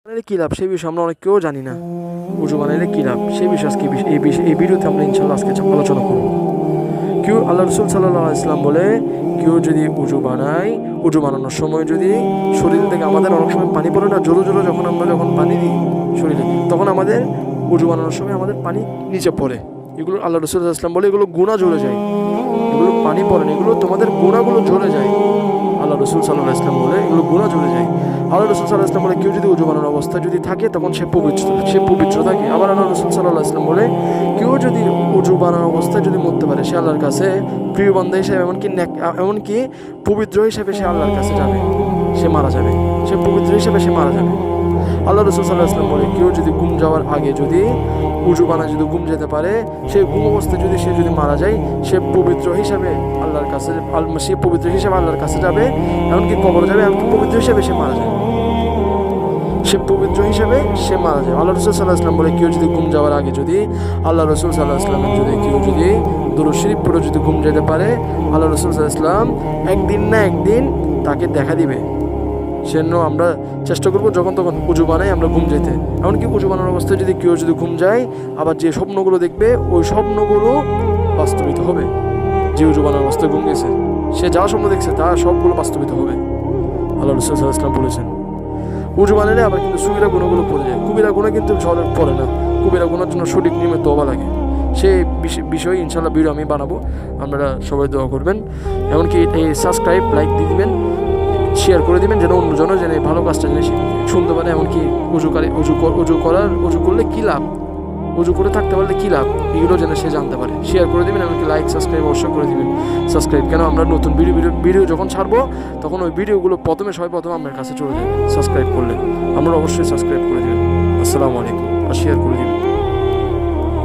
বানাইলে কী লাভ সেই বিষয়ে আমরা অনেক কেউ জানি না। উজু বানাইলে কী লাভ সেই বিষয়ে আজকে এই ভিডিওতে আমরা ইনশাল্লাহ আজকে আলোচনা করব। কেউ আল্লাহ রসুল সাল্লাল্লাহু আলাইহি ওয়াসাল্লাম বলে কেউ যদি উজু বানায়, উজু বানানোর সময় যদি শরীর থেকে আমাদের অনেক সময় পানি পড়ে না, জোরে জোরে যখন পানি দিই শরীরে, তখন আমাদের উজু বানানোর সময় আমাদের পানি নিচে পড়ে। এগুলো আল্লাহ রসুল সাল্লাল্লাহু আলাইহি ওয়াসাল্লাম বলে এগুলো গুনাহ ঝরে যায়, এগুলো পানি পড়ে না, এগুলো তোমাদের গুনাহগুলো ঝরে যায়। আল্লাহ রসুল সাল্লাল্লাহু আলাইহি ওয়াসাল্লাম বলে এগুলো গুনাহ ঝরে যায়। আল্লাহ রসুল সাল্লাল্লাহু আলাইহি ওয়াসাল্লাম বলে কেউ যদি উজু বানানোর অবস্থায় যদি থাকে তখন সে পবিত্র থাকে। আবার আল্লাহ রসুল সাল্লাল্লাহু আলাইহি ওয়াসাল্লাম বলে কেউ যদি উজু বানানোর অবস্থায় যদি মরতে পারে সে আল্লাহর কাছে প্রিয় বান্দা হিসেবে এমনকি পবিত্র হিসেবে সে আল্লাহর কাছে যাবে, সে মারা যাবে, সে পবিত্র হিসেবে সে মারা যাবে। আল্লাহ রসুল সাল্লাল্লাহু আলাইহি ওয়াসাল্লাম বলে কেউ যদি ঘুম যাওয়ার আগে যদি উজু বানায় যদি ঘুম যেতে পারে, সেই ঘুম অবস্থায় যদি সে যদি মারা যায় সে পবিত্র হিসাবে আল্লাহর কাছে যাবে, এমনকি কবর যাবে, এমনকি পবিত্র হিসাবে সে মারা যাবে, সে পবিত্র হিসাবে সে মারা যায়। আল্লাহ রসুল সাল্লাল্লাহু আলাইহি ওয়াসাল্লাম বলে কেউ যদি ঘুম যাওয়ার আগে যদি আল্লাহ রসুল সাল্লাল্লাহু আলাইহি ওয়াসাল্লামের কেউ যদি দুরূদ শরীফ পড়ে যদি ঘুম যেতে পারে, আল্লাহ রসুল সাল্লাল্লাহু আলাইহি ওয়াসাল্লাম একদিন না একদিন তাকে দেখা দিবে। সেজন্য আমরা চেষ্টা করবো যখন তখন উজু বানাই আমরা ঘুম যেতে। এমনকি উজু বানানোর অবস্থায় যদি কেউ যদি ঘুম যায়, আবার যে স্বপ্নগুলো দেখবে ওই স্বপ্নগুলো বাস্তবিত হবে। যে উজু বানানোর অবস্থায় ঘুম গেছে সে যা স্বপ্ন দেখছে তা সবগুলো বাস্তবিত হবে। আল্লাহ রাসূল সাল্লাল্লাহু আলাইহি ওয়াসাল্লাম বলেছেন উজু বানালে আবার কিন্তু সুবিরা গুণগুলো পড়ে যায়। কুবিরা গুণা কিন্তু সহজে পড়ে না, কুবিরা গুণার জন্য সঠিক নিয়মে তওবা লাগে। সেই বিষয়ে ইনশাল্লাহ ভিডিও আমি বানাবো, আপনারা সবাই দোয়া করবেন। এমনকি এই সাবস্ক্রাইব লাইক দিয়ে দিবেন, শেয়ার করে দিবেন যেন অন্যজনও যেন ভালো কাজটা যেন শুনতে পারে। এমনকি উজু করলে কী লাভ, উজু করে থাকতে পারলে কী লাভ, এগুলো যেন সে জানতে পারে। শেয়ার করে দেবেন, এমনকি লাইক সাবস্ক্রাইব অবশ্যই করে দিবেন। সাবস্ক্রাইব কেন, আমরা নতুন ভিডিও যখন ছাড়বো তখন ওই ভিডিওগুলো প্রথমে আপনার কাছে চলে যাবে। সাবস্ক্রাইব করলে আমরা অবশ্যই সাবস্ক্রাইব করে দেবেন। আসসালামু আলাইকুম, আর শেয়ার করে দিবেন।